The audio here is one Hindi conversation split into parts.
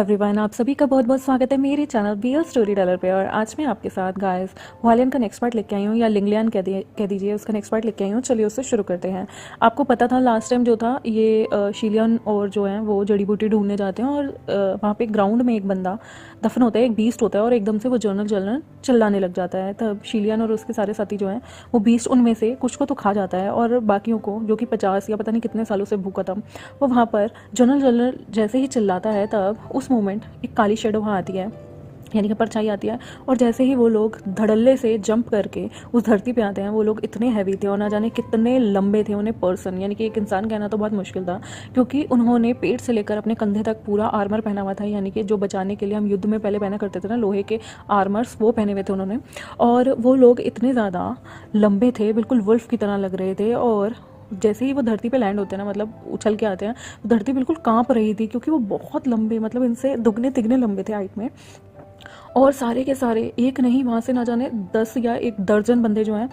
एवरीवन, आप सभी का बहुत बहुत स्वागत है मेरे चैनल बीएल स्टोरी टेलर पे। और आज मैं आपके साथ गाइस वालियन का नेक्स्ट पार्ट लेके आई हूँ, या लिंगलियन कह दीजिए, उसका नेक्स्ट पार्ट लेके आई हूँ। चलिए उससे शुरू करते हैं। आपको पता था लास्ट टाइम जो था ये शिलियन और जो है वो जड़ी बूटी ढूंढने जाते हैं, और वहाँ पे ग्राउंड में एक बंदा दफन होता है, एक बीस्ट होता है, और एकदम से वो जर्नल चिल्लाने लग जाता है। तब शिलियन और उसके सारे साथी जो हैं वो बीस्ट उनमें से कुछ को तो खा जाता है, और बाकियों को, जो कि 50 या पता नहीं कितने सालों से भूखा था, वो वहाँ पर जर्नल जैसे ही चिल्लाता है, तब उस मोमेंट एक काली शेडो वहाँ आती है, यानी कि परछाई आती है। और जैसे ही वो लोग धड़ल्ले से जंप करके उस धरती पे आते हैं, वो लोग इतने हैवी थे और ना जाने कितने लंबे थे। उन्हें पर्सन, यानी कि एक इंसान कहना तो बहुत मुश्किल था, क्योंकि उन्होंने पेट से लेकर अपने कंधे तक पूरा आर्मर पहना हुआ था, यानी कि जो बचाने के लिए हम युद्ध में पहले पहना करते थे ना, लोहे के आर्मर्स, वो पहने हुए थे उन्होंने। और वो लोग इतने ज़्यादा लंबे थे, बिल्कुल वुल्फ की तरह लग रहे थे। और जैसे ही वो धरती पे लैंड होते हैं ना, मतलब उछल के आते हैं, तो धरती बिल्कुल कांप रही थी, क्योंकि वो बहुत लंबे, मतलब इनसे दुगने तिगने लंबे थे हाइट में। और सारे के सारे, एक नहीं, वहाँ से ना जाने 10 या एक दर्जन बंदे जो हैं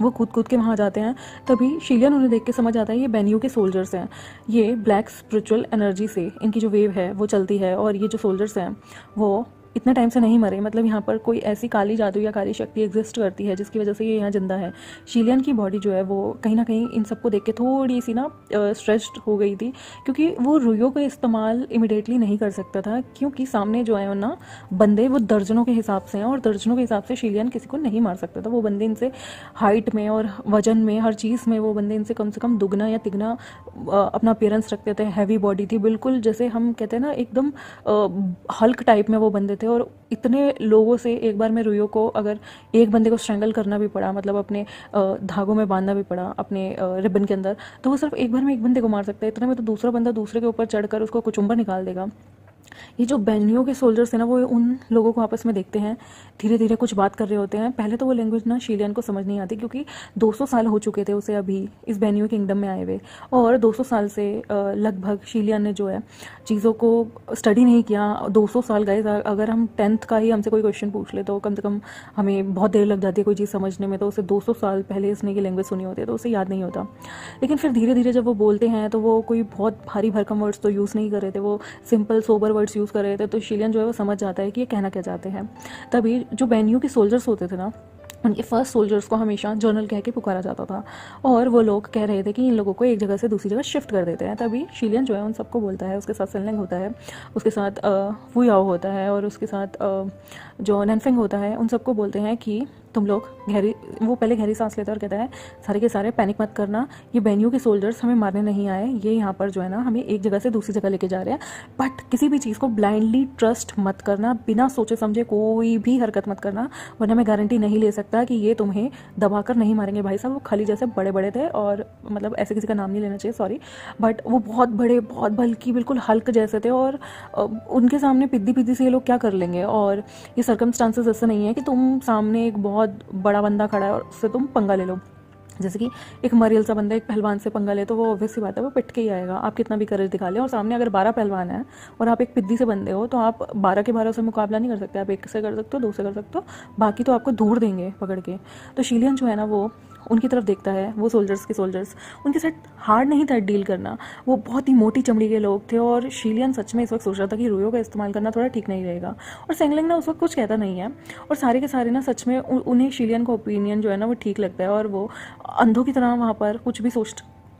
वो कूद कूद के वहाँ जाते हैं। तभी शिलियन उन्हें देख के समझ आता है ये बेन्यू के सोल्जर्स हैं। ये ब्लैक स्पिरिचुअल एनर्जी से इनकी जो वेव है वो चलती है, और ये जो सोल्जर्स हैं वो इतने टाइम से नहीं मरे। मतलब यहाँ पर कोई ऐसी काली जादू या काली शक्ति एग्जिस्ट करती है जिसकी वजह से ये यहाँ जिंदा है। शिलियन की बॉडी जो है वो कहीं ना कहीं इन सबको देख के थोड़ी सी ना स्ट्रेस्ड हो गई थी, क्योंकि वो रुइयों का इस्तेमाल इमिडिएटली नहीं कर सकता था, क्योंकि सामने जो है ना बंदे वो दर्जनों के हिसाब से हैं, और दर्जनों के हिसाब से शिलियन किसी को नहीं मार सकता था। वो बंदे इनसे हाइट में और वजन में, हर चीज़ में वो बंदे इनसे कम से कम दुगना या तिगना अपना अपीयरेंस रखते थे। हैवी बॉडी थी बिल्कुल, जैसे हम कहते हैं ना एकदम हल्क टाइप में वो बंदे थे। और इतने लोगों से एक बार में रुइयों को, अगर एक बंदे को स्ट्रैंगल करना भी पड़ा, मतलब अपने धागों में बांधना भी पड़ा अपने रिबन के अंदर, तो वो सिर्फ एक बार में एक बंदे को मार सकता है। इतने में तो दूसरा बंदा दूसरे के ऊपर चढ़कर उसको कुचुम्बर निकाल देगा। ये जो बेन्यू के सोल्जर्स हैं ना, वो उन लोगों को आपस में देखते हैं, धीरे धीरे कुछ बात कर रहे होते हैं। पहले तो वो लैंग्वेज ना शिलियन को समझ नहीं आती, क्योंकि 200 साल हो चुके थे उसे अभी इस बेन्यू किंगडम में आए हुए, और 200 साल से लगभग शिलियन ने जो है चीज़ों को स्टडी नहीं किया। 200 साल गाइस, अगर हम 10th का ही हमसे कोई क्वेश्चन पूछ ले तो कम से कम हमें बहुत देर लग जाती है कोई चीज़ समझने में, तो उसे 200 साल पहले इसने की लैंग्वेज सुनी होती है तो उसे याद नहीं होता। लेकिन फिर धीरे धीरे जब वो बोलते हैं तो वो कोई बहुत भारी भरकम वर्ड्स तो यूज़ नहीं कर रहे थे, वो सिंपल सोबर वर्ड्स यूज़ कर रहे थे। तो शिलियन जो है वो समझ जाता है कि ये कहना क्या चाहते हैं। तभी जो बेन्यू के सोल्जर्स होते थे ना, उनके फर्स्ट सोल्जर्स को हमेशा जर्नल कह के पुकारा जाता था, और वो लोग कह रहे थे कि इन लोगों को एक जगह से दूसरी जगह शिफ्ट कर देते हैं। तभी शिलियन जो है उन सबको बोलता है, उसके साथ सेनलिंग होता है, उसके साथ वुयाओ होता है, और उसके साथ जो नैनफेंग होता है, उन सबको बोलते हैं कि तुम लोग वो पहले गहरी सांस लेता है और कहता है सारे के सारे पैनिक मत करना, ये बेन्यू के सोल्जर्स हमें मारने नहीं आए, ये यहाँ पर जो है ना हमें एक जगह से दूसरी जगह लेके जा रहे हैं। बट किसी भी चीज़ को ब्लाइंडली ट्रस्ट मत करना, बिना सोचे समझे कोई भी हरकत मत करना, वरना मैं गारंटी नहीं ले सकता कि ये तुम्हें दबाकर नहीं मारेंगे। भाई साहब वो खली जैसे बड़े बड़े थे, और मतलब ऐसे किसी का नाम नहीं लेना चाहिए, सॉरी, बट वो बहुत बड़े, बहुत बल्कि बिल्कुल हल्क जैसे थे, और उनके सामने पिद्दी पिद्दी से ये लोग क्या कर लेंगे। और ये सर्कमस्टांसेस ऐसे नहीं है कि तुम सामने एक बहुत बड़ा बंदा खड़ा है और उससे तुम पंगा ले लो। जैसे कि एक मरियल सा बंदा एक पहलवान से पंगा ले तो वो ऑब्वियस सी बात है वो पिट के ही आएगा, आप कितना भी करेज दिखा लें। और सामने अगर 12 पहलवान हैं और आप एक पिद्दी से बंदे हो, तो आप 12 के 12 से मुकाबला नहीं कर सकते। आप एक से कर सकते हो, 2 से कर सकते हो, बाकी तो आपको दूर देंगे पकड़ के। तो शिलियन जो है ना वो उनकी तरफ देखता है, वो सोल्जर्स उनके साथ हार्ड नहीं था डील करना, वो बहुत ही मोटी चमड़ी के लोग थे। और शिलियन सच में इस वक्त सोच रहा था कि रुइयों का इस्तेमाल करना थोड़ा ठीक नहीं रहेगा। और सेंगलिंग ना उस वक्त कुछ कहता नहीं है, और सारे के सारे ना सच में उन्हें शिलियन का ओपिनियन जो है ना वो ठीक लगता है, और वो अंधों की तरह वहाँ पर कुछ भी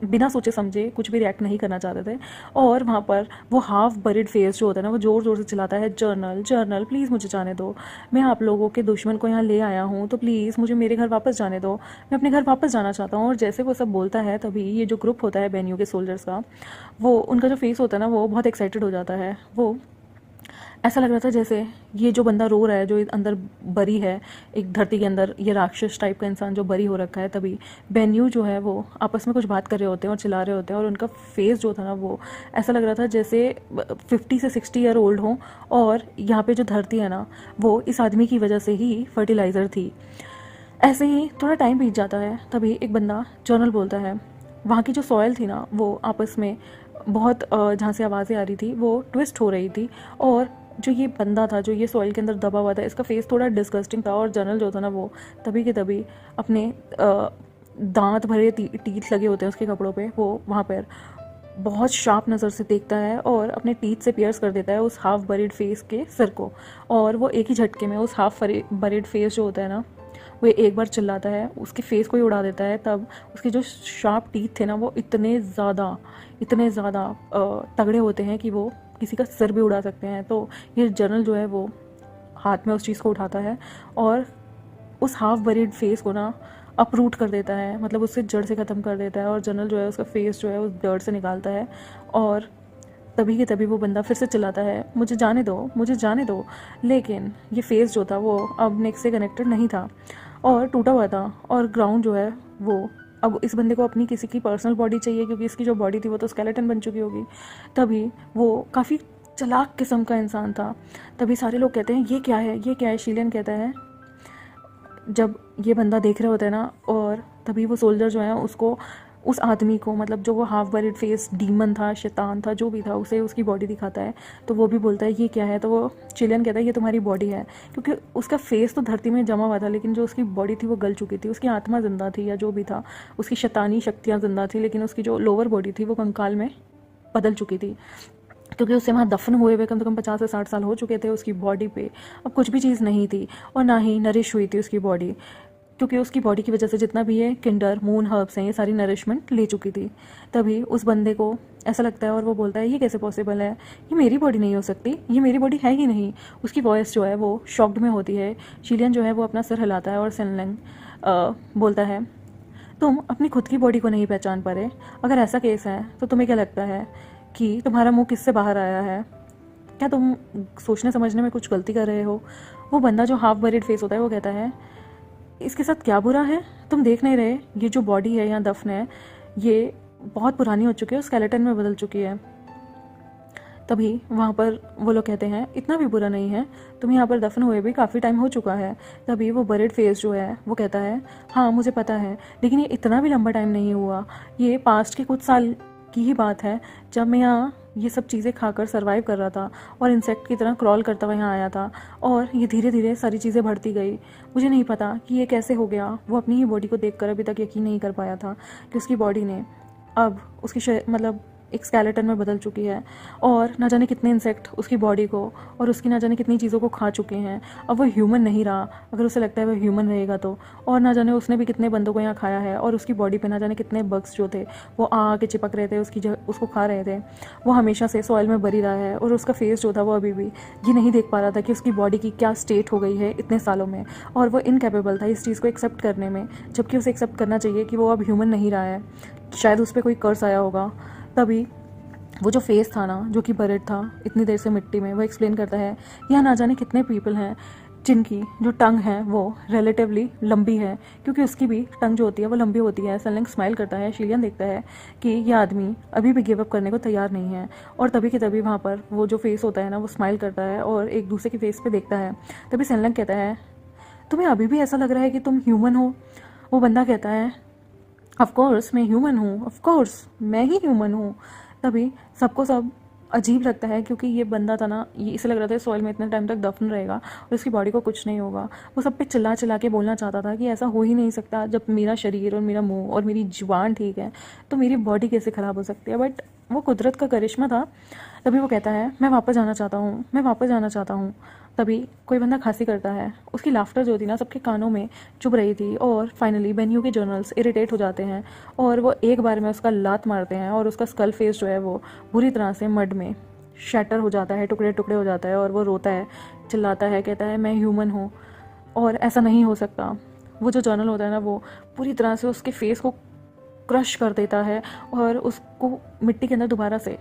बिना सोचे समझे कुछ भी रिएक्ट नहीं करना चाहते थे। और वहाँ पर वो हाफ बरिड फेस जो होता है ना, वो ज़ोर ज़ोर से चिल्लाता है, जर्नल प्लीज़ मुझे जाने दो, मैं आप लोगों के दुश्मन को यहाँ ले आया हूँ, तो प्लीज़ मुझे मेरे घर वापस जाने दो, मैं अपने घर वापस जाना चाहता हूँ। और जैसे वो सब बोलता है, तभी ये जो ग्रुप होता है बेन्यू के सोल्जर्स का, वो उनका जो फेस होता है ना वो बहुत एक्साइटेड हो जाता है। वो ऐसा लग रहा था जैसे ये जो बंदा रो रहा है, जो अंदर बरी है एक धरती के अंदर, ये राक्षस टाइप का इंसान जो बरी हो रखा है। तभी बेन्यू जो है वो आपस में कुछ बात कर रहे होते हैं और चिल्ला रहे होते हैं, और उनका फेस जो था ना वो ऐसा लग रहा था जैसे 50 से 60 ईयर ओल्ड हो। और यहाँ पे जो धरती है ना वो इस आदमी की वजह से ही फर्टिलाइज़र थी। ऐसे ही थोड़ा टाइम बीत जाता है, तभी एक बंदा जर्नल बोलता है। वहाँ की जो सॉयल थी ना वो आपस में बहुत जहाँ से आवाज़ें आ रही थी वो ट्विस्ट हो रही थी। और जो ये बंदा था, जो ये सॉइल के अंदर दबा हुआ था, इसका फेस थोड़ा डिस्गस्टिंग था। और जर्नल जो था ना वो तभी के तभी अपने दांत भरे टीथ लगे होते हैं उसके कपड़ों पे, वो वहाँ पर बहुत शार्प नज़र से देखता है और अपने टीथ से पियर्स कर देता है उस हाफ बरीड फेस के सिर को। और वो एक ही झटके में उस हाफ बरीड फेस जो होता है ना, वो एक बार चिल्लाता है, उसके फेस को ही उड़ा देता है। तब उसके जो शार्प टीथ थे ना, वो इतने ज़्यादा तगड़े होते हैं कि वो किसी का सिर भी उड़ा सकते हैं। तो ये जनरल जो है वो हाथ में उस चीज़ को उठाता है और उस हाफ बरीड फेस को ना अपरूट कर देता है, मतलब उससे जड़ से ख़त्म कर देता है। और जनरल जो है उसका फेस जो है उस जड़ से निकालता है। और तभी के तभी वो बंदा फिर से चिल्लाता है, मुझे जाने दो, मुझे जाने दो। लेकिन ये फेस जो था वो अब नेक से कनेक्टेड नहीं था और टूटा हुआ था। और ग्राउंड जो है वो अब इस बंदे को अपनी किसी की पर्सनल बॉडी चाहिए, क्योंकि इसकी जो बॉडी थी वो तो स्केलेटन बन चुकी होगी। तभी वो काफ़ी चालाक किस्म का इंसान था। तभी सारे लोग कहते हैं ये क्या है, ये क्या है। शीलियन कहता है, जब ये बंदा देख रहे होता है ना, और तभी वो सोल्जर जो है उसको, उस आदमी को, मतलब जो वो हाफ बरीड फेस डीमन था, शैतान था, जो भी था, उसे उसकी बॉडी दिखाता है। तो वो भी बोलता है ये क्या है। तो वो चिलियन कहता है ये तुम्हारी बॉडी है, क्योंकि उसका फेस तो धरती में जमा हुआ था, लेकिन जो उसकी बॉडी थी वो गल चुकी थी। उसकी आत्मा जिंदा थी या जो भी था, उसकी शैतानी शक्तियाँ जिंदा थी, लेकिन उसकी जो लोअर बॉडी थी वो कंकाल में बदल चुकी थी, क्योंकि उससे वहाँ दफन हुए हुए कम से कम 50 से 60 साल हो चुके थे। उसकी बॉडी पे अब कुछ भी चीज़ नहीं थी और ना ही नरिश हुई थी उसकी बॉडी, क्योंकि उसकी बॉडी की वजह से जितना भी ये किंडर मून हर्ब्स हैं ये सारी नरिशमेंट ले चुकी थी। तभी उस बंदे को ऐसा लगता है और वो बोलता है ये कैसे पॉसिबल है, ये मेरी बॉडी नहीं हो सकती, ये मेरी बॉडी है ही नहीं। उसकी वॉइस जो है वो शॉक्ड में होती है। शिलियन जो है वो अपना सिर हिलाता है और सेनलैंग बोलता है, तुम अपनी खुद की बॉडी को नहीं पहचान पा रहे। अगर ऐसा केस है तो तुम्हें क्या लगता है कि तुम्हारा मुंह किससे बाहर आया है? क्या तुम सोचने समझने में कुछ गलती कर रहे हो? वो बंदा जो हाफ बरीड फेस होता है वो कहता है, इसके साथ क्या बुरा है? तुम देख नहीं रहे ये जो बॉडी है यहाँ दफन है, ये बहुत पुरानी हो चुकी है, स्केलेटन में बदल चुकी है। तभी वहाँ पर वो लोग कहते हैं इतना भी बुरा नहीं है, तुम यहाँ पर दफन हुए भी काफ़ी टाइम हो चुका है। तभी वो बरीड फेस जो है वो कहता है, हाँ मुझे पता है, लेकिन ये इतना भी लंबा टाइम नहीं हुआ, ये पास्ट के कुछ साल की ही बात है, जब मैं यहाँ ये सब चीज़ें खाकर सरवाइव कर रहा था और इंसेक्ट की तरह क्रॉल करता हुआ यहाँ आया था। और ये धीरे धीरे सारी चीज़ें बढ़ती गई। मुझे नहीं पता कि ये कैसे हो गया। वो अपनी ही बॉडी को देखकर अभी तक यकीन नहीं कर पाया था कि उसकी बॉडी ने अब उसकी मतलब एक स्केलेटन में बदल चुकी है। और ना जाने कितने इंसेक्ट उसकी बॉडी को और उसकी ना जाने कितनी चीज़ों को खा चुके हैं। अब वो ह्यूमन नहीं रहा, अगर उसे लगता है वो ह्यूमन रहेगा तो। और ना जाने उसने भी कितने बंदों को यहाँ खाया है और उसकी बॉडी पे ना जाने कितने बग्स जो थे वो आके चिपक रहे थे, उसको खा रहे थे। वो हमेशा से सॉइल में बरी रहा है और उसका फेस जो था वो अभी भी ये नहीं देख पा रहा था कि उसकी बॉडी की क्या स्टेट हो गई है इतने सालों में। और वो इनकेपेबल था इस चीज़ को एक्सेप्ट करने में, जबकि उसे एक्सेप्ट करना चाहिए कि वो अब ह्यूमन नहीं रहा है। शायद उस पर कोई कर्स आया होगा। तभी वो जो फेस था ना, जो कि बरीड था इतनी देर से मिट्टी में, वो एक्सप्लेन करता है यहाँ ना जाने कितने पीपल हैं जिनकी जो टंग है वो रिलेटिवली लंबी है, क्योंकि उसकी भी टंग जो होती है वो लंबी होती है। सेनलैंग स्माइल करता है। शिलियन देखता है कि यह आदमी अभी भी गिव अप करने को तैयार नहीं है। और तभी के तभी वहाँ पर वो जो फेस होता है ना वो स्माइल करता है और एक दूसरे के फेस पे देखता है। तभी सेनलैंग कहता है, तुम्हें अभी भी ऐसा लग रहा है कि तुम ह्यूमन हो? वो बंदा कहता है, ऑफकोर्स मैं ह्यूमन हूँ, ऑफकोर्स मैं ही ह्यूमन हूँ। तभी सबको सब अजीब लगता है, क्योंकि ये बंदा था ना, ये इसे लग रहा था सॉइल में इतने टाइम तक दफन रहेगा और उसकी बॉडी को कुछ नहीं होगा। वो सब पे चिल्ला चिल्ला के बोलना चाहता था कि ऐसा हो ही नहीं सकता, जब मेरा शरीर और मेरा मुंह और मेरी जुबान ठीक है तो मेरी बॉडी कैसे ख़राब हो सकती है। बट वो कुदरत का करिश्मा था। तभी वो कहता है, मैं वापस जाना चाहता हूँ, मैं वापस जाना चाहता हूँ। तभी कोई बंदा खांसी करता है। उसकी लाफ्टर जो थी ना सबके कानों में चुभ रही थी। और फाइनली बेन्यू के जर्नल्स इरिटेट हो जाते हैं और वो एक बार में उसका लात मारते हैं और उसका स्कल फेस जो है वो बुरी तरह से मड में शैटर हो जाता है, टुकड़े टुकड़े हो जाता है। और वो रोता है, चिल्लाता है, कहता है मैं ह्यूमन हूँ और ऐसा नहीं हो सकता। वो जो जर्नल होता है ना वो पूरी तरह से उसके फेस को क्रश कर देता है और उसको मिट्टी के अंदर दोबारा से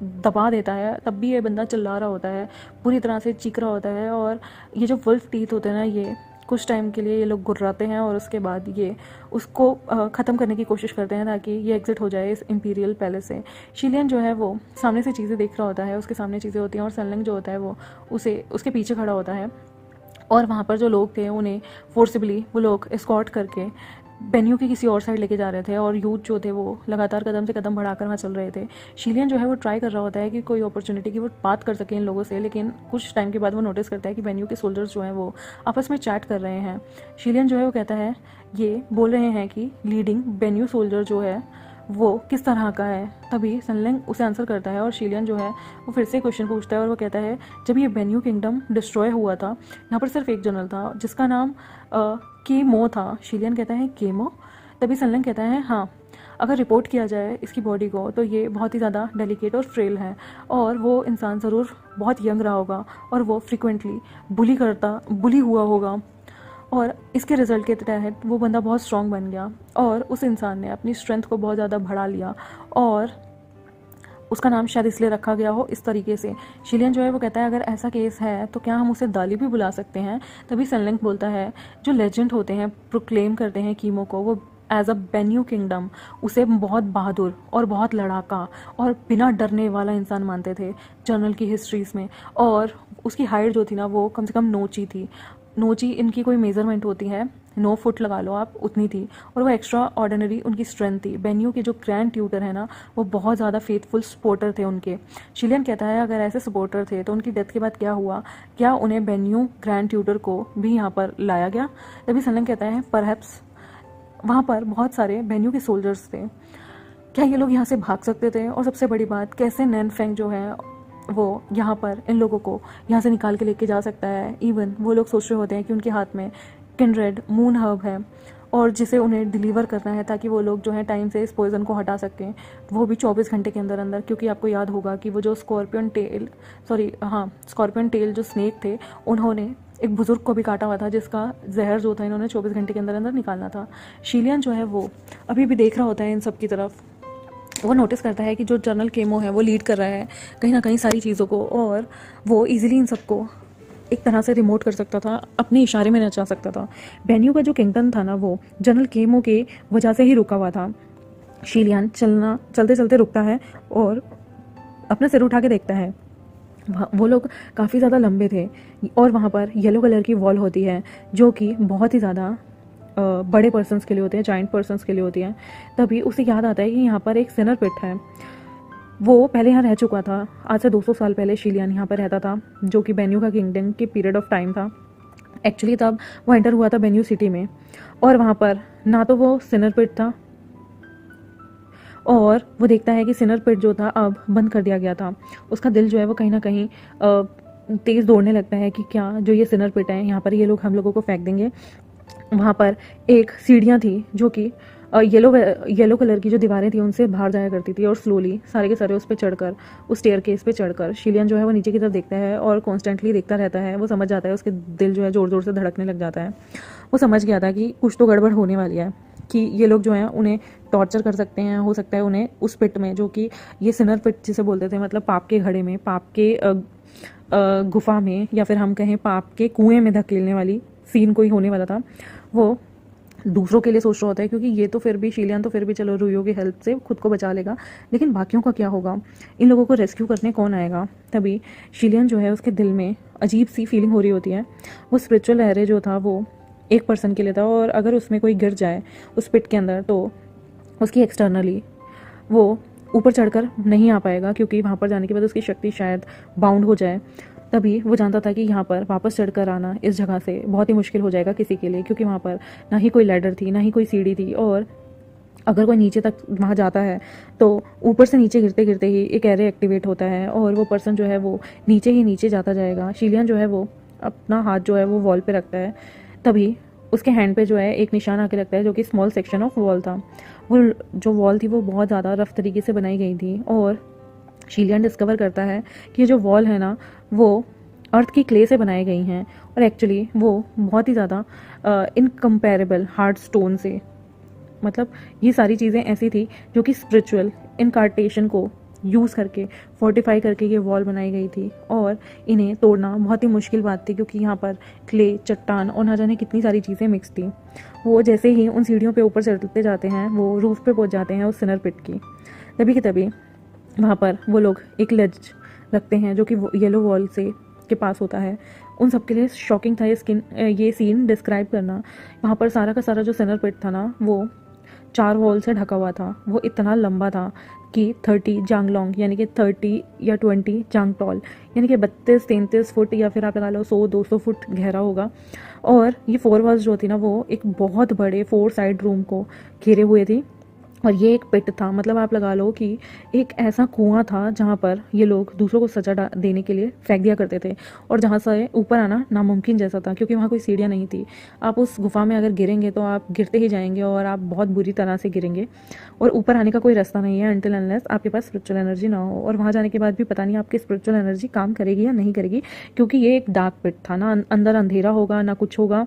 दबा देता है। तब भी ये बंदा चिल्ला रहा होता है, पूरी तरह से चीख रहा होता है। और ये जो वुल्फ टीथ होते हैं ना, ये कुछ टाइम के लिए ये लोग गुर्राते हैं और उसके बाद ये उसको ख़त्म करने की कोशिश करते हैं ताकि ये एग्जिट हो जाए इस इंपीरियल पैलेस से। शिलियन जो है वो सामने से चीज़ें देख रहा होता है, उसके सामने चीज़ें होती हैं और सेनलैंग जो होता है वो उसके पीछे खड़ा होता है। और वहाँ पर जो लोग थे उन्हें फोर्सिबली वो लोग एस्कॉर्ट करके बेन्यू की किसी और साइड लेके जा रहे थे और यूथ जो थे वो लगातार कदम से कदम बढ़ाकर वहाँ चल रहे थे। शिलियन जो है वो ट्राई कर रहा होता है कि कोई अपॉर्चुनिटी की वो बात कर सके इन लोगों से, लेकिन कुछ टाइम के बाद वो नोटिस करता है कि बेन्यू के सोल्जर्स जो हैं वो आपस में चैट कर रहे हैं। शिलियन जो है वो कहता है, ये बोल रहे हैं कि लीडिंग बेन्यू सोल्जर जो है वो किस तरह का है। तभी सनलिंग उसे आंसर करता है और शीलियन जो है वो फिर से क्वेश्चन पूछता है और वो कहता है जब ये बेन्यू किंगडम डिस्ट्रॉय हुआ था यहाँ पर सिर्फ एक जनरल था जिसका नाम केमो था। शीलियन कहता है केमो। तभी सनलिंग कहता है हाँ, अगर रिपोर्ट किया जाए इसकी बॉडी को तो ये बहुत ही ज़्यादा डेलिकेट और फ्रेल है और वो इंसान ज़रूर बहुत यंग रहा होगा और वो फ्रिक्वेंटली बुली हुआ होगा और इसके रिजल्ट के तहत वो बंदा बहुत स्ट्रांग बन गया और उस इंसान ने अपनी स्ट्रेंथ को बहुत ज़्यादा बढ़ा लिया और उसका नाम शायद इसलिए रखा गया हो इस तरीके से। शीलियन जो है वो कहता है अगर ऐसा केस है तो क्या हम उसे दाली भी बुला सकते हैं। तभी सनलिंग बोलता है जो लेजेंड होते हैं प्रोक्लेम करते हैं कीमो को वो एज अ बेन्यू किंगडम उसे बहुत बहादुर और बहुत लड़ाका और बिना डरने वाला इंसान मानते थे जर्नल की हिस्ट्रीज़ में। और उसकी हाइट जो थी ना वो कम से कम नोची थी। नोची इनकी कोई मेज़रमेंट होती है 9 फुट लगा लो आप, उतनी थी। और वो एक्स्ट्रा ऑर्डिनरी उनकी स्ट्रेंथ थी। बेन्यू के जो ग्रैंड ट्यूटर है ना वो बहुत ज़्यादा फेथफुल सपोर्टर थे उनके। शिलियन कहता है अगर ऐसे सपोर्टर थे तो उनकी डेथ के बाद क्या हुआ, क्या उन्हें बेन्यू ग्रैंड ट्यूटर को भी यहाँ पर लाया गया। तभी सनलिंग कहता है परहैप्स वहाँ पर बहुत सारे बेन्यू के सोल्जर्स थे, क्या ये लोग यहाँ से भाग सकते थे। और सबसे बड़ी बात कैसे नैन फेंग जो है वो यहाँ पर इन लोगों को यहाँ से निकाल के लेके जा सकता है। इवन वो लोग सोच रहे होते हैं कि उनके हाथ में किंड्रेड मून हर्ब है और जिसे उन्हें डिलीवर करना है ताकि वो लोग जो है टाइम से इस पॉइजन को हटा सकें, वो भी 24 घंटे के अंदर अंदर। क्योंकि आपको याद होगा कि वो जो स्कॉर्पियन टेल जो स्नेक थे उन्होंने एक बुजुर्ग को भी काटा हुआ था जिसका जहर जो था इन्होंने 24 घंटे के अंदर अंदर निकालना था। शीलियन जो है वो अभी भी देख रहा होता है इन सब की तरफ। वो नोटिस करता है कि जो जनरल केमो है वो लीड कर रहा है कहीं ना कहीं सारी चीज़ों को और वो इजीली इन सबको एक तरह से रिमोट कर सकता था, अपने इशारे में नचा सकता था। बेन्यू का जो किंगडम था ना वो जनरल केमो के वजह से ही रुका हुआ था। शीलियन चलते चलते रुकता है और अपना सिर उठा के देखता है। वो लोग काफ़ी ज़्यादा लंबे थे और वहाँ पर येलो कलर की वॉल होती है जो कि बहुत ही ज़्यादा बड़े पर्सन्स के लिए होते हैं, जाइंट पर्सन्स के लिए होती हैं। तभी उसे याद आता है कि यहाँ पर एक सिनर पिट है। वो पहले यहाँ रह चुका था, आज से 200 साल पहले शीलियन यहाँ पर रहता था जो कि बेन्यू का किंगडम के पीरियड ऑफ टाइम था। एक्चुअली तब वो एंटर हुआ था बेन्यू सिटी में और वहाँ पर ना तो वो सिनर पिट था और वो देखता है कि सिनर पिट जो था अब बंद कर दिया गया था। उसका दिल जो है वो कहीं ना कहीं तेज़ दौड़ने लगता है कि क्या जो ये सिनर पिट है यहाँ पर ये लोग हम लोगों को फेंक देंगे। वहाँ पर एक सीढ़ियाँ थी जो कि येलो कलर की जो दीवारें थी उनसे बाहर जाया करती थी और स्लोली सारे के सारे उस पर चढ़कर उस स्टेयर केस पे चढ़कर शीलियन जो है वो नीचे की तरफ देखता है और कॉन्स्टेंटली देखता रहता है। वो समझ जाता है, उसके दिल जो है ज़ोर ज़ोर से धड़कने लग जाता है। वो समझ गया था कि कुछ तो गड़बड़ होने वाली है, कि ये लोग जो हैं उन्हें टॉर्चर कर सकते हैं, हो सकता है उन्हें उस पिट में जो कि ये सिनर पिट जिसे बोलते थे, मतलब पाप के घड़े में, पाप के गुफा में या फिर हम कहें पाप के कुएं में धकेलने वाली सीन कोई होने वाला था। वो दूसरों के लिए सोच रहा होता है क्योंकि ये तो फिर भी शीलियन तो फिर भी चलो रुयो की हेल्प से खुद को बचा लेगा, लेकिन बाकियों का क्या होगा, इन लोगों को रेस्क्यू करने कौन आएगा। तभी शीलियन जो है उसके दिल में अजीब सी फीलिंग हो रही होती है। वो स्पिरिचुअल एरे जो था वो एक पर्सन के लिए था और अगर उसमें कोई गिर जाए उस पिट के अंदर तो उसकी एक्सटर्नली वो ऊपर चढ़कर नहीं आ पाएगा क्योंकि वहाँ पर जाने के बाद उसकी शक्ति शायद बाउंड हो जाए। तभी वो जानता था कि यहाँ पर वापस चढ़कर आना इस जगह से बहुत ही मुश्किल हो जाएगा किसी के लिए, क्योंकि वहाँ पर ना ही कोई लैडर थी ना ही कोई सीढ़ी थी और अगर कोई नीचे तक वहाँ जाता है तो ऊपर से नीचे गिरते गिरते ही एक एरे एक्टिवेट होता है और वो पर्सन जो है वो नीचे ही नीचे जाता जाएगा। शीलियन जो है वो अपना हाथ जो है वो वॉल पे रखता है। तभी उसके हैंड पे जो है एक निशान आके लगता है जो कि स्मॉल सेक्शन ऑफ वॉल था। वो जो वॉल थी वो बहुत ज़्यादा रफ तरीके से बनाई गई थी और शीलियन डिस्कवर करता है कि ये जो वॉल है ना वो अर्थ की क्ले से बनाई गई हैं और एक्चुअली वो बहुत ही ज़्यादा इनकम्पेरेबल हार्ड स्टोन से, मतलब ये सारी चीज़ें ऐसी थी जो कि स्पिरिचुअल इनकार्टेशन को यूज़ करके फोर्टिफाई करके ये वॉल बनाई गई थी और इन्हें तोड़ना बहुत ही मुश्किल बात थी क्योंकि यहाँ पर क्ले, चट्टान और ना जाने कितनी सारी चीज़ें मिक्स थी। वो जैसे ही उन सीढ़ियों पे ऊपर चढ़ते जाते हैं वो रूफ पे पहुँच जाते हैं उस सिनर पिट की। तभी की तभी वहाँ पर वो लोग एक लेज रखते हैं जो कि येलो वॉल से के पास होता है। उन सब के लिए शॉकिंग था ये सीन डिस्क्राइब करना। वहाँ पर सारा का सारा जो सिनर पिट था ना वो 4 वॉल से ढका हुआ था। वो इतना लंबा था कि 30 जांग लॉन्ग यानी कि 30 या 20 जांग टॉल यानी कि 32-33 फुट या फिर आप लगा लो 100-200 फुट गहरा होगा। और ये 4 वॉल्स जो थी ना वो एक बहुत बड़े 4 साइड रूम को घेरे हुए थी और ये एक पिट था, मतलब आप लगा लो कि एक ऐसा कुआं था जहाँ पर ये लोग दूसरों को सजा देने के लिए फेंक दिया करते थे, और जहाँ से ऊपर आना नामुमकिन जैसा था, क्योंकि वहाँ कोई सीढ़ियाँ नहीं थी। आप उस गुफा में अगर गिरेंगे तो आप गिरते ही जाएंगे, और आप बहुत बुरी तरह से गिरेंगे, और ऊपर आने का कोई रास्ता नहीं है अनटिल अनलेस आपके पास स्पिरिचुअल एनर्जी ना हो। और वहाँ जाने के बाद भी पता नहीं आपकी स्पिरिचुअल एनर्जी काम करेगी या नहीं करेगी, क्योंकि ये एक डार्क पिट था ना, अंदर अंधेरा होगा ना कुछ होगा,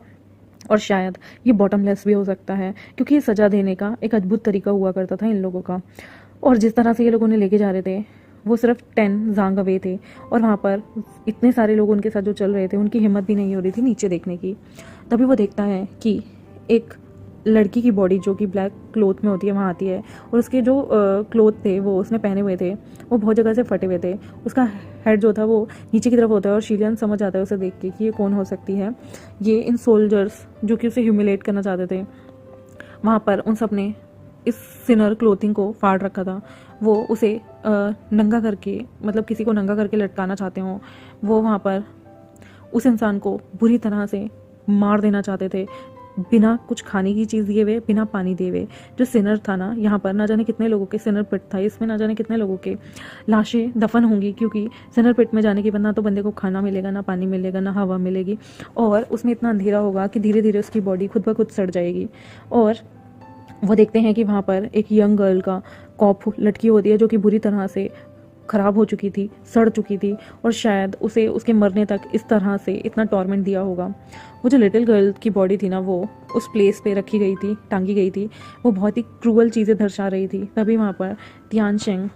और शायद ये बॉटमलेस भी हो सकता है, क्योंकि ये सज़ा देने का एक अद्भुत तरीका हुआ करता था इन लोगों का। और जिस तरह से ये लोग उन्हें लेके जा रहे थे, वो सिर्फ 10 जांग अवे थे, और वहाँ पर इतने सारे लोग उनके साथ जो चल रहे थे, उनकी हिम्मत भी नहीं हो रही थी नीचे देखने की। तभी वो देखता है कि एक लड़की की बॉडी जो कि ब्लैक क्लोथ में होती है वहाँ आती है, और उसके जो क्लोथ थे वो उसने पहने हुए थे, वो बहुत जगह से फटे हुए थे। उसका हेड जो था वो नीचे की तरफ होता है, और शीलियन समझ आता है उसे देख के कि ये कौन हो सकती है। ये इन सोल्जर्स जो कि उसे ह्यूमिलेट करना चाहते थे, वहाँ पर उन सब ने इस सिनर क्लोथिंग को फाड़ रखा था। वो उसे नंगा करके, मतलब किसी को नंगा करके लटकाना चाहते हों, वो वहाँ पर उस इंसान को बुरी तरह से मार देना चाहते थे, बिना कुछ खाने की चीज़ दिए हुए, बिना पानी दिए हुए। जो सिनर था ना, यहाँ पर ना जाने कितने लोगों के सिनर पिट था, इसमें ना जाने कितने लोगों के लाशें दफन होंगी, क्योंकि सिनर पिट में जाने के बाद ना तो बंदे को खाना मिलेगा, ना पानी मिलेगा, ना हवा मिलेगी, और उसमें इतना अंधेरा होगा कि धीरे धीरे उसकी बॉडी खुद ब खुद सड़ जाएगी। और वो देखते हैं कि वहाँ पर एक यंग गर्ल का कॉप लटकी होती है, जो कि बुरी तरह से ख़राब हो चुकी थी, सड़ चुकी थी, और शायद उसे उसके मरने तक इस तरह से इतना टॉर्मेंट दिया होगा। वो जो लिटिल गर्ल की बॉडी थी ना, वो उस प्लेस पे रखी गई थी, टांगी गई थी, वो बहुत ही क्रूअल चीज़ें दर्शा रही थी। तभी वहाँ पर तियानशेंग,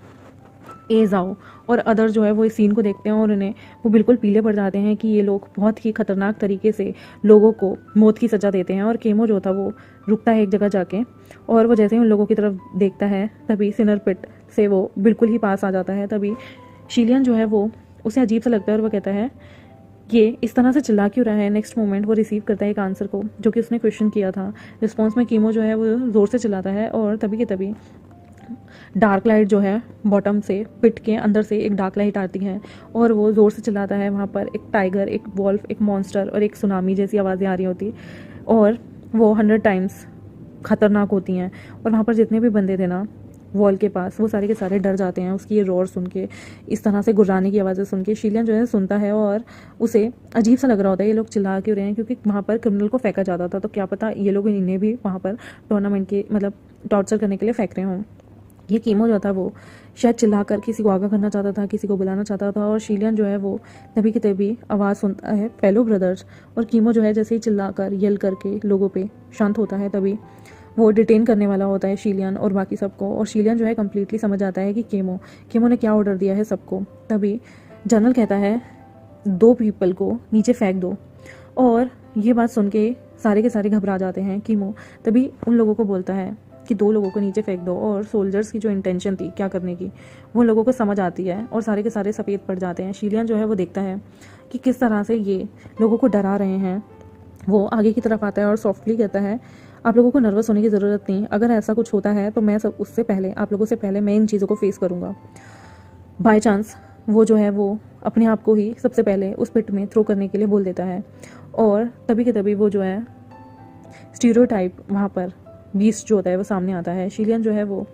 ए जाओ और अदर जो है वो इस सीन को देखते हैं, और उन्हें वो बिल्कुल पीले पड़ जाते हैं कि ये लोग बहुत ही खतरनाक तरीके से लोगों को मौत की सज़ा देते हैं। और केमो जो था वो रुकता है एक जगह जाके, और वो जैसे ही उन लोगों की तरफ देखता है, तभी सिनर पिट से वो बिल्कुल ही पास आ जाता है। तभी शीलियन जो है वो उसे अजीब सा लगता है, और वो कहता है ये इस तरह से चिल्ला क्यों रहा है। नेक्स्ट मोमेंट वो रिसीव करता है एक आंसर को, जो कि उसने क्वेश्चन किया था। रिस्पॉन्स में कीमो जो है वो ज़ोर से चिल्लाता है, और तभी के तभी डार्क लाइट जो है बॉटम से, पिट के अंदर से एक डार्क लाइट आती है, और वो ज़ोर से चिल्लाता है। वहाँ पर एक टाइगर, एक वॉल्फ, एक मॉन्स्टर और एक सुनामी जैसी आवाज़ें आ रही होती, और वो 100 टाइम्स ख़तरनाक होती हैं। और वहाँ पर जितने भी बंदे थे ना वॉल के पास, वो सारे के सारे डर जाते हैं उसकी ये रोर सुन के, इस तरह से गुर्राने की आवाज़ें सुन के। शीलियन जो है सुनता है, और उसे अजीब सा लग रहा होता है ये लोग चिल्ला क्यों रहे हैं, क्योंकि वहाँ पर क्रिमिनल को फेंका जाता था, तो क्या पता ये लोग इन्हें भी वहाँ पर टूर्नामेंट के, मतलब टॉर्चर करने के लिए फेंक रहे हों। ये कीमो जो था वो शायद चिल्लाकर किसी को आगाह करना चाहता था, किसी को बुलाना चाहता था। और शीलियन जो है वो तभी की तभी आवाज़ सुनता है, फेलो ब्रदर्स। और कीमो जो है जैसे ही चिल्लाकर यल करके लोगों पे शांत होता है, तभी वो डिटेन करने वाला होता है शीलियन और बाकी सबको। और शीलियन जो है कम्प्लीटली समझ आता है कि कीमो ने क्या ऑर्डर दिया है सबको। तभी जनरल कहता है 2 पीपल को नीचे फेंक दो, और ये बात सुन के सारे के सारे घबरा जाते हैं। कीमो तभी उन लोगों को बोलता है कि 2 लोगों को नीचे फेंक दो, और सोल्जर्स की जो इंटेंशन थी क्या करने की, वो लोगों को समझ आती है, और सारे के सारे सफ़ेद पड़ जाते हैं। शीलियन जो है वो देखता है कि किस तरह से ये लोगों को डरा रहे हैं। वो आगे की तरफ आता है और सॉफ्टली कहता है, आप लोगों को नर्वस होने की ज़रूरत नहीं, अगर ऐसा कुछ होता है तो मैं सब उससे पहले, आप लोगों से पहले मैं इन चीज़ों को फेस करूँगा। बाय चांस वो जो है वो अपने आप को ही सबसे पहले उस पिट में थ्रो करने के लिए बोल देता है, और तभी के तभी वो जो है स्टीरियोटाइप वहाँ पर बीस्ट जो होता है वो सामने आता है। शीलियन जो है वो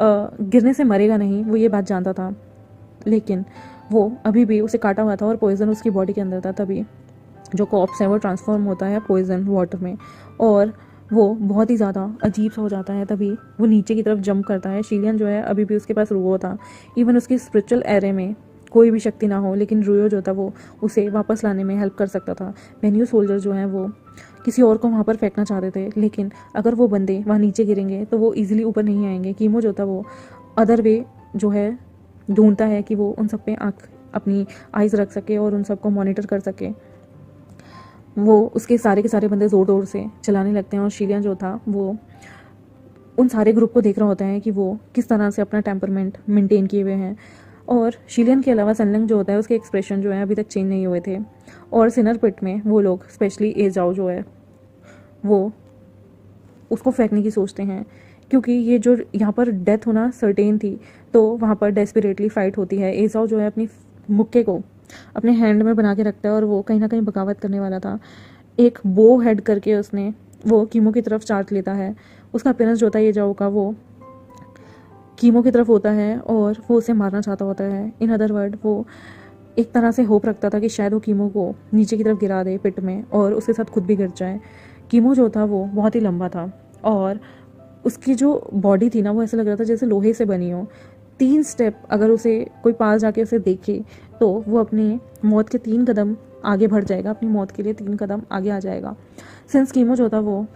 गिरने से मरेगा नहीं, वो ये बात जानता था, लेकिन वो अभी भी उसे काटा हुआ था और पॉइजन उसकी बॉडी के अंदर था। तभी जो कॉप्स है वो ट्रांसफॉर्म होता है पॉइजन वाटर में, और वो बहुत ही ज़्यादा अजीब सा हो जाता है। तभी वो नीचे की तरफ जंप करता है। शीलियन जो है अभी भी उसके पास रुयो था, इवन उसकी स्पिरिचुअल एरे में कोई भी शक्ति ना हो, लेकिन रुयो जो था वो उसे वापस लाने में हेल्प कर सकता था। वेन्यू सोल्जर जो हैं वो किसी और को वहाँ पर फेंकना चाहते थे, लेकिन अगर वो बंदे वहाँ नीचे गिरेंगे तो वो ईजिली ऊपर नहीं आएंगे। कीमो जो था वो अदर वे जो है ढूंढता है कि वो उन सब पे आँख, अपनी आइज़ रख सके और उन सबको मॉनिटर कर सके। वो उसके सारे के सारे बंदे ज़ोर ज़ोर से चलाने लगते हैं, और शीलियन जो था वो उन सारे ग्रुप को देख रहा होता है कि वो किस तरह से अपना टेम्परमेंट मेंटेन किए हुए हैं। और शीलियन के अलावा सनलंग जो होता है उसके एक्सप्रेशन जो है अभी तक चेंज नहीं हुए थे। और सिनर पिट में वो लोग स्पेशली ए जाओ जो है वो उसको फेंकने की सोचते हैं, क्योंकि ये जो यहाँ पर डेथ होना सर्टेन थी, तो वहाँ पर डेस्परेटली फाइट होती है। ए जाओ जो है अपनी मुक्के को अपने हैंड में बना के रखता है, और वो कहीं ना कहीं बगावत करने वाला था। एक बो हेड करके उसने वो कीमो की तरफ चार्ज लेता है। उसका अपीयरेंस जो था ये जाओ का वो कीमो की तरफ होता है और वो उसे मारना चाहता होता है। इन अदर वर्ड वो एक तरह से होप रखता था कि शायद वो कीमो को नीचे की तरफ गिरा दे पिट में और उसके साथ खुद भी गिर जाए। कीमो जो था वो बहुत ही लंबा था और उसकी जो बॉडी थी ना वो ऐसा लग रहा था जैसे लोहे से बनी हो। 3 स्टेप अगर उसे कोई पास जाके उसे देखे तो वो अपनी मौत के 3 कदम आगे बढ़ जाएगा, अपनी मौत के लिए 3 कदम आगे आ जाएगा। सिंस कीमो जो था वो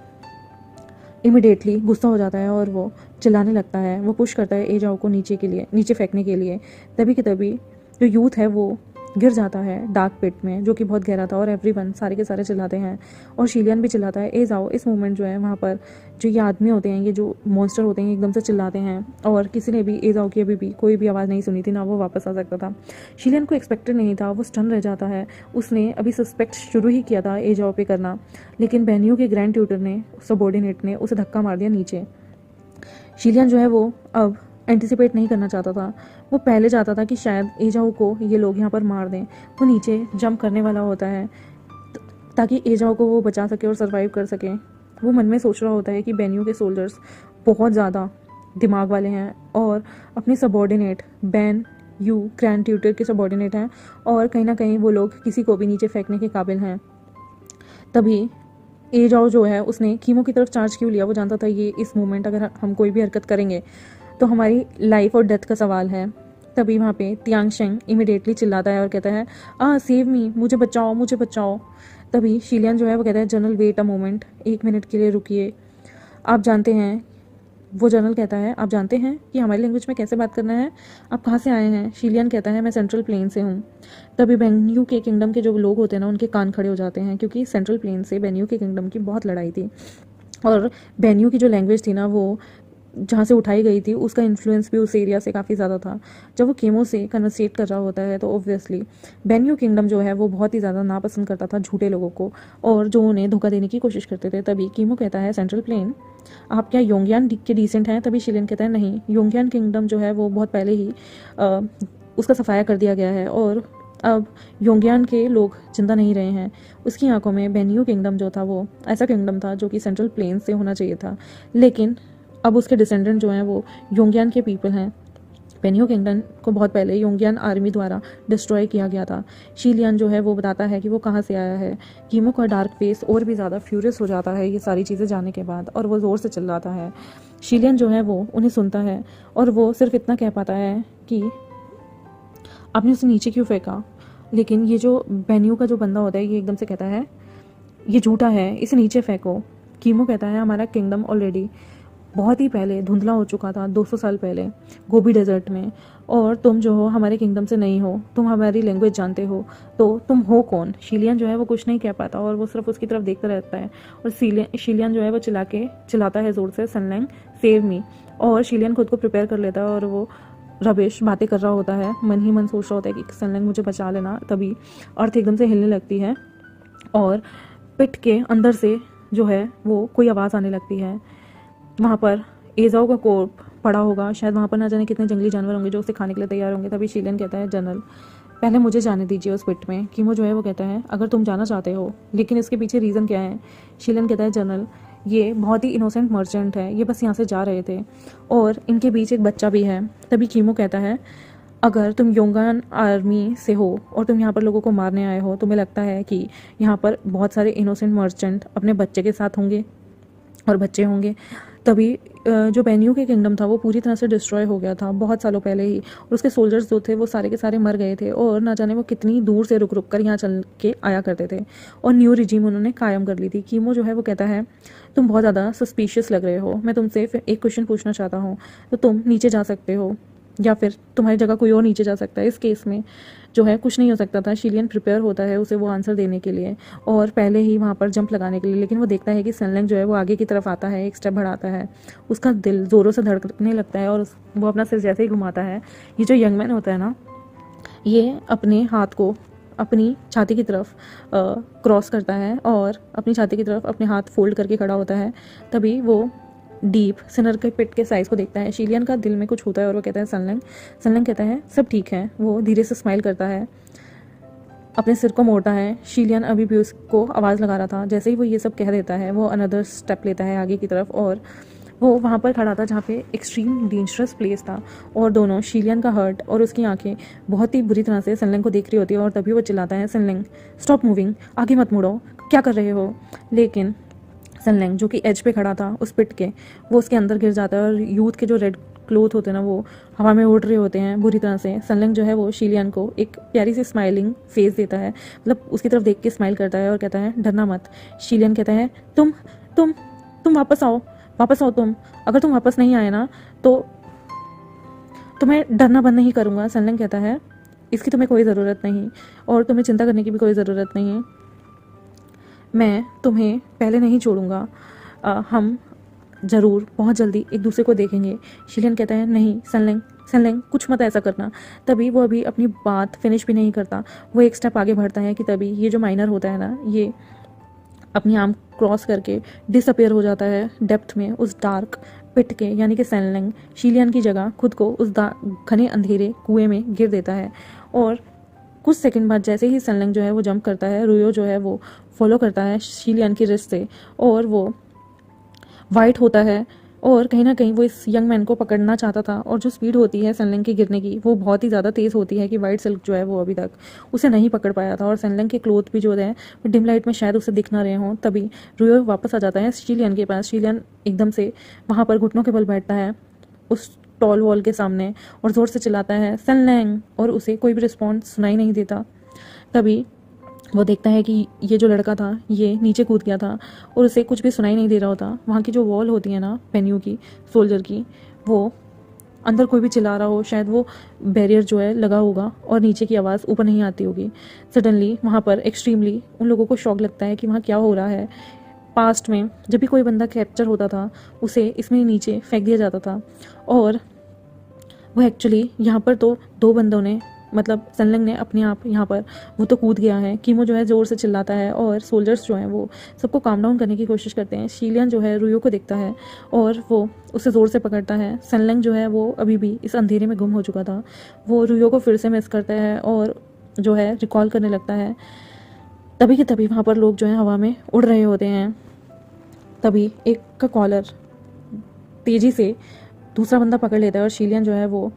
इमिडिएटली गुस्सा हो जाता है और वो चिल्लाने लगता है। वो पुश करता है एजाओ को नीचे फेंकने के लिए। तभी के तभी जो यूथ है वो गिर जाता है डार्क पिट में, जो कि बहुत गहरा था, और एवरीवन सारे के सारे चिल्लाते हैं और शिलियन भी चिल्लाता है ए जाओ। इस मोमेंट जो है वहाँ पर जो ये आदमी होते हैं, ये जो मॉन्स्टर होते हैं, एकदम से चिल्लाते हैं और किसी ने भी ए जाओ की अभी भी कोई भी आवाज़ नहीं सुनी थी, ना वो वापस आ सकता था। शिलियन को एक्सपेक्टेड नहीं था, वो स्टन रह जाता है। उसने अभी सस्पेक्ट शुरू ही किया था ए जाओ पे करना, लेकिन बेन्यू के ग्रैंड ट्यूटर ने, सबॉर्डिनेट ने उसे धक्का मार दिया नीचे। शिलियन जो है वो अब एंटिसिपेट नहीं करना चाहता था। वो पहले चाहता था कि शायद एजाओ को ये लोग यहाँ पर मार दें। वो नीचे जंप करने वाला होता है ताकि एजाओ को वो बचा सके और सरवाइव कर सके। वो मन में सोच रहा होता है कि बेन्यू के सोल्जर्स बहुत ज़्यादा दिमाग वाले हैं और अपने subordinate ban you grand tutor के सबॉर्डिनेट हैं और कहीं ना कहीं वो लोग किसी को भी नीचे फेंकने के काबिल हैं। तभी एजाओ जो है उसने कीमो की तरफ चार्ज क्यों लिया? वो जानता था ये इस मोमेंट अगर हम कोई भी हरकत करेंगे तो हमारी लाइफ और डेथ का सवाल है। तभी वहाँ पे तियांग शेंग इमिडिएटली चिल्लाता है और कहता है सेव मी, मुझे बचाओ, मुझे बचाओ। तभी शिलियन जो है वो कहता है general wait a moment, 1 minute के लिए रुकिए। आप जानते हैं, वो जनरल कहता है आप जानते हैं कि हमारी लैंग्वेज में कैसे बात करना है? आप कहाँ से आए हैं? शिलियन कहता है मैं सेंट्रल प्लेन से हूँ। तभी बेन्यू के किंगडम के जो लोग होते हैं ना, उनके कान खड़े हो जाते हैं क्योंकि सेंट्रल प्लेन से बेन्यू के किंगडम की बहुत लड़ाई थी और बेन्यू की जो लैंग्वेज थी ना, वो जहाँ से उठाई गई थी उसका इन्फ्लुएंस भी उस एरिया से काफ़ी ज़्यादा था। जब वो कीमो से कन्वर्सेट कर रहा होता है तो ऑब्वियसली बेन्यू किंगडम जो है वो बहुत ही ज़्यादा नापसंद करता था झूठे लोगों को और जो उन्हें धोखा देने की कोशिश करते थे। तभी कीमो कहता है सेंट्रल प्लेन, आप क्या योंगयान के डिसेंट हैं? तभी शिलियन कहता है नहीं, योंगयान किंगडम जो है वो बहुत पहले ही उसका सफाया कर दिया गया है और अब योंगयान के लोग जिंदा नहीं रहे हैं। उसकी आंखों में बेन्यू किंगडम जो था वो ऐसा किंगडम था जो कि सेंट्रल प्लेन से होना चाहिए था, लेकिन अब उसके डिसेंडेंट जो हैं वो योंगयान के पीपल हैं। बेन्यू किंगडम को बहुत पहले योंगयान आर्मी द्वारा डिस्ट्रॉय किया गया था। शिलियन जो है वो बताता है कि वो कहाँ से आया है। कीमो का डार्क फेस और भी ज़्यादा फ्यूरियस हो जाता है ये सारी चीज़ें जानने के बाद और वो ज़ोर से चिल्लाता है। शिलियन जो है वो उन्हें सुनता है और वो सिर्फ इतना कह पाता है कि आपने उसे नीचे क्यों फेंका? लेकिन ये जो बेन्यू का जो बंदा होता है ये एकदम से कहता है ये झूठा है, इसे नीचे फेंको। कीमो कहता है हमारा किंगडम ऑलरेडी बहुत ही पहले धुंधला हो चुका था, 200 साल पहले गोबी डेजर्ट में, और तुम जो हो हमारे किंगडम से नहीं हो, तुम हमारी लैंग्वेज जानते हो, तो तुम हो कौन? शिलियन जो है वो कुछ नहीं कह पाता और वो सिर्फ उसकी तरफ देखता रहता है और शिलियन जो है वो चिल्लाता है ज़ोर से सनलैंग सेव मी। और शिलियन खुद को प्रिपेयर कर लेता है और वो रबिश बातें कर रहा होता है, मन ही मन सोच रहा होता है कि सनलैंग मुझे बचा लेना। तभी अर्थ एकदम से हिलने लगती है और पिट के अंदर से जो है वो कोई आवाज़ आने लगती है। वहाँ पर एजाओ का कोर्प पड़ा होगा, शायद वहाँ पर ना जाने कितने जंगली जानवर होंगे जो उसे खाने के लिए तैयार होंगे। तभी शिलियन कहता है जनरल पहले मुझे जाने दीजिए उस पिट में। कीमो जो है वो कहता है अगर तुम जाना चाहते हो, लेकिन इसके पीछे रीज़न क्या है? शिलियन कहता है जनरल ये बहुत ही इनोसेंट मर्चेंट है, ये बस यहाँ से जा रहे थे और इनके बीच एक बच्चा भी है। तभी कीमो कहता है अगर तुम योंगयान आर्मी से हो और तुम यहाँ पर लोगों को मारने आए हो, तुम्हें लगता है कि यहाँ पर बहुत सारे इनोसेंट मर्चेंट अपने बच्चे के साथ होंगे और बच्चे होंगे? तभी जो बेन्यू के किंगडम था वो पूरी तरह से डिस्ट्रॉय हो गया था बहुत सालों पहले ही और उसके सोल्जर्स जो थे वो सारे के सारे मर गए थे और ना जाने वो कितनी दूर से रुक रुक कर यहाँ चल के आया करते थे और न्यू रिजीम उन्होंने कायम कर ली थी। कीमो जो है वो कहता है तुम बहुत ज़्यादा सस्पिशियस लग रहे हो, मैं तुमसे एक क्वेश्चन पूछना चाहता हूँ, तो तुम नीचे जा सकते हो या फिर तुम्हारी जगह कोई और नीचे जा सकता है? इस केस में जो है कुछ नहीं हो सकता था। शिलियन प्रिपेयर होता है उसे वो आंसर देने के लिए और पहले ही वहाँ पर जंप लगाने के लिए, लेकिन वो देखता है कि सनलैंग जो है वो आगे की तरफ आता है, एक स्टेप बढ़ाता है, उसका दिल ज़ोरों से धड़कने लगता है और वो अपना सिर जैसे ही घुमाता है, ये जो यंग मैन होता है ना, ये अपने हाथ को अपनी छाती की तरफ क्रॉस करता है और अपनी छाती की तरफ अपने हाथ फोल्ड करके खड़ा होता है। तभी वो डीप सिनर के पिट के साइज़ को देखता है। शिलियन का दिल में कुछ होता है और वो कहता है सनलैंग कहता है सब ठीक है। वो धीरे से स्माइल करता है, अपने सिर को मोड़ता है। शिलियन अभी भी उसको आवाज़ लगा रहा था। जैसे ही वो ये सब कह देता है वो अनदर स्टेप लेता है आगे की तरफ और वो वहाँ पर खड़ा था जहाँ पे एक्सट्रीम डेंजरस प्लेस था, और दोनों शीलियन का हर्ट और उसकी आंखें बहुत ही बुरी तरह से सनलिंग को देख रही होती है। और तभी वो चिल्लाता है, सनलिंग स्टॉप मूविंग, आगे मत मुड़ो, क्या कर रहे हो। लेकिन सनलिंग जो कि एज पे खड़ा था उस पिट के, वो उसके अंदर गिर जाता है और यूथ के जो रेड क्लोथ होते हैं ना वो हवा में उड़ रहे होते हैं बुरी तरह से। सनलिंग जो है वो शीलियन को एक प्यारी सी स्माइलिंग फेस देता है, मतलब उसकी तरफ देख के स्माइल करता है और कहता है डरना मत। शीलियन कहता है तुम तुम तुम वापस आओ, वापस आओ तुम, अगर तुम वापस नहीं आए ना तो तुम्हें डरना बंद नहीं करूँगा। सनलिंग कहता है इसकी तुम्हें कोई ज़रूरत नहीं और तुम्हें चिंता करने की भी कोई ज़रूरत नहीं है, मैं तुम्हें पहले नहीं छोड़ूंगा, हम ज़रूर बहुत जल्दी एक दूसरे को देखेंगे। शीलियन कहता है नहीं सनलिंग, सनलिंग कुछ मत ऐसा करना। तभी वो अभी अपनी बात फिनिश भी नहीं करता, वो एक स्टेप आगे बढ़ता है कि तभी ये जो माइनर होता है ना, ये अपनी आर्म क्रॉस करके डिसअपेयर हो जाता है डेप्थ में उस डार्क पिट के, यानी कि सनलिंग शीलियन की जगह खुद को उस घने अंधेरे कुएं में गिर देता है। और कुछ सेकंड बाद जैसे ही सनलिंग जो है वो जंप करता है, रुयो जो है वो फॉलो करता है शीलियन की रिस्ट से, और वो वाइट होता है और कहीं ना कहीं वो इस यंग मैन को पकड़ना चाहता था। और जो स्पीड होती है सनलिंग के गिरने की वो बहुत ही ज़्यादा तेज़ होती है कि वाइट सिल्क जो है वो अभी तक उसे नहीं पकड़ पाया था। और सनलिंग के क्लोथ भी जो है वो डिम लाइट में शायद उसे दिख ना रहे हों। तभी रुयो वापस आ जाता है शीलियन के पास। शीलियन एकदम से वहाँ पर घुटनों के बल बैठता है उस टॉल वॉल के सामने और ज़ोर से चिल्लाता है सनलिंग, और उसे कोई भी रिस्पॉन्स सुनाई नहीं देता। तभी वो देखता है कि ये जो लड़का था ये नीचे कूद गया था और उसे कुछ भी सुनाई नहीं दे रहा होता। वहाँ की जो वॉल होती है ना पेन्यू की, सोल्जर की, वो अंदर कोई भी चिल्ला रहा हो, शायद वो बैरियर जो है लगा होगा और नीचे की आवाज़ ऊपर नहीं आती होगी। सडनली वहाँ पर एक्सट्रीमली उन लोगों को शॉक लगता है कि वहाँ क्या हो रहा है। पास्ट में जब भी कोई बंदा कैप्चर होता था उसे इसमें नीचे फेंक दिया जाता था, और वो एक्चुअली यहाँ पर तो दो बंदों ने, मतलब सनलिंग ने अपने आप यहाँ पर, वो तो कूद गया है। कीमो जो है ज़ोर से चिल्लाता है और सोल्जर्स जो हैं वो सबको काम डाउन करने की कोशिश करते हैं। शीलियन जो है रुयो को देखता है और वो उसे ज़ोर से पकड़ता है। सनलिंग जो है वो अभी भी इस अंधेरे में गुम हो चुका था, वो रुयो को फिर से मिस करता है और जो है रिकॉल करने लगता है। तभी के तभी वहाँ पर लोग जो है हवा में उड़ रहे होते हैं। तभी एक का कॉलर तेज़ी से दूसरा बंदा पकड़ लेता है और शीलियन जो है वो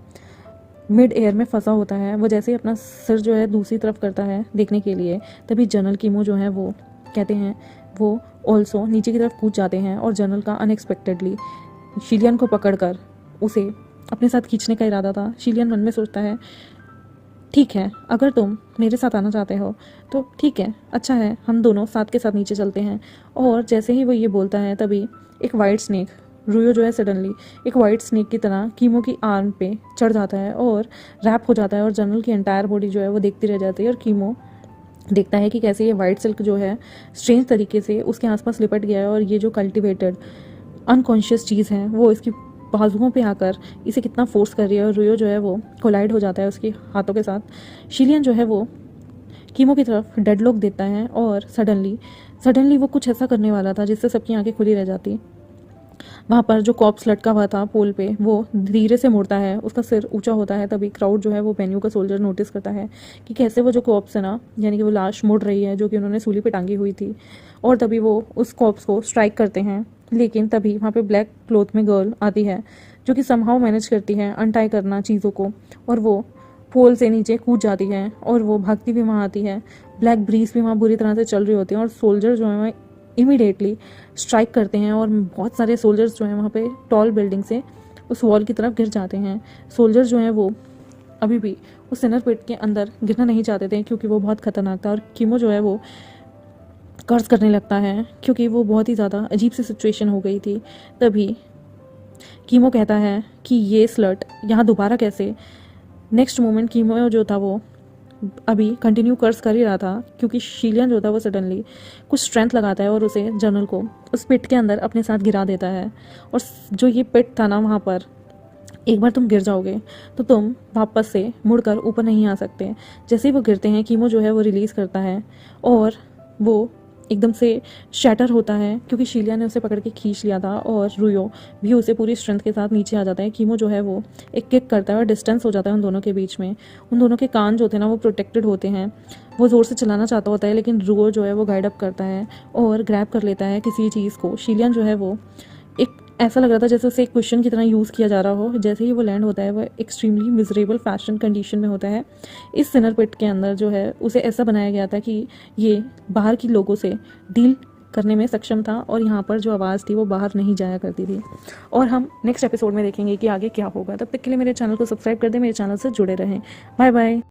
मिड एयर में फंसा होता है। वो जैसे ही अपना सिर जो है दूसरी तरफ करता है देखने के लिए, तभी जनरल कीमो जो है वो कहते हैं, वो ऑल्सो नीचे की तरफ कूद जाते हैं और जनरल का अनएक्सपेक्टेडली शीलियन को पकड़कर उसे अपने साथ खींचने का इरादा था। शीलियन मन में सोचता है ठीक है, अगर तुम मेरे साथ आना चाहते हो तो ठीक है, अच्छा है, हम दोनों साथ के साथ नीचे चलते हैं। और जैसे ही वो ये बोलता है तभी एक वाइट स्नेक, रुयो जो है सडनली एक वाइट स्नेक की तरह कीमो की आर्म पे चढ़ जाता है और रैप हो जाता है, और जनरल की एंटायर बॉडी जो है वो देखती रह जाती है। और कीमो देखता है कि कैसे ये वाइट सिल्क जो है स्ट्रेंज तरीके से उसके आसपास लिपट गया है, और ये जो कल्टिवेटेड अनकॉन्शियस चीज़ है वो इसकी बाजुओं पे आकर इसे कितना फोर्स कर रही है। और रुयो जो है वो कोलाइड हो जाता है उसके हाथों के साथ। शीलियन जो है वो कीमो की तरफ डेडलॉक देता है और सडनली वो कुछ ऐसा करने वाला था जिससे सबकी आंखें खुली रह जाती। वहाँ पर जो कॉप्स लटका हुआ था पोल पे वो धीरे से मुड़ता है, उसका सिर ऊंचा होता है। तभी क्राउड जो है वो पेन्यू का सोल्जर नोटिस करता है कि कैसे वो जो कॉप्स है ना, यानी कि वो लाश मुड़ रही है जो कि उन्होंने सूली पे टांगी हुई थी, और तभी वो उस कॉप्स को स्ट्राइक करते हैं। लेकिन तभी वहाँ पे ब्लैक क्लोथ में गर्ल आती है जो कि समहाउ मैनेज करती है अनटाई करना चीज़ों को, और वो पोल से नीचे कूद जाती है और वो भागती भी वहाँ आती है। ब्लैक ब्रीज भी वहाँ बुरी तरह से चल रही होती है और सोल्जर जो है इमीडिएटली स्ट्राइक करते हैं, और बहुत सारे सोल्जर्स जो हैं वहाँ पे टॉल बिल्डिंग से उस वॉल की तरफ गिर जाते हैं। सोल्जर्स जो हैं वो अभी भी उस सिनर पिट के अंदर गिरना नहीं चाहते थे क्योंकि वो बहुत खतरनाक था। और कीमो जो है वो कर्ज करने लगता है क्योंकि वो बहुत ही ज़्यादा अजीब सी सिचुएशन हो गई थी। तभी कीमो कहता है कि ये स्लट यहाँ दोबारा कैसे। नेक्स्ट मोमेंट कीमो जो था वो अभी कंटिन्यू कर्स कर ही रहा था क्योंकि शीलियन जो था वो सडनली कुछ स्ट्रेंथ लगाता है और उसे जनरल को उस पिट के अंदर अपने साथ गिरा देता है। और जो ये पिट था ना, वहाँ पर एक बार तुम गिर जाओगे तो तुम वापस से मुड़कर ऊपर नहीं आ सकते। जैसे ही वो गिरते हैं कीमो जो है वो रिलीज़ करता है और वो एकदम से शैटर होता है क्योंकि शीलिया ने उसे पकड़ के खींच लिया था, और रुयो भी उसे पूरी स्ट्रेंथ के साथ नीचे आ जाता है। कीमो जो है वो एक किक करता है और डिस्टेंस हो जाता है उन दोनों के बीच में। उन दोनों के कान जो थे ना वो प्रोटेक्टेड होते हैं। वो ज़ोर से चलाना चाहता होता है लेकिन रुयो जो है वो गाइड अप करता है और ग्रैब कर लेता है किसी चीज़ को। शीलियन जो है वो एक ऐसा लग रहा था जैसे उसे एक क्वेश्चन की तरह यूज़ किया जा रहा हो। जैसे ही वो लैंड होता है वह एक्सट्रीमली मिजरेबल फैशन कंडीशन में होता है। इस सिनर पिट के अंदर जो है उसे ऐसा बनाया गया था कि ये बाहर की लोगों से डील करने में सक्षम था और यहाँ पर जो आवाज़ थी वो बाहर नहीं जाया करती थी। और हम नेक्स्ट एपिसोड में देखेंगे कि आगे क्या होगा। तब तक के लिए मेरे चैनल को सब्सक्राइब कर दें, मेरे चैनल से जुड़े रहें। Bye bye.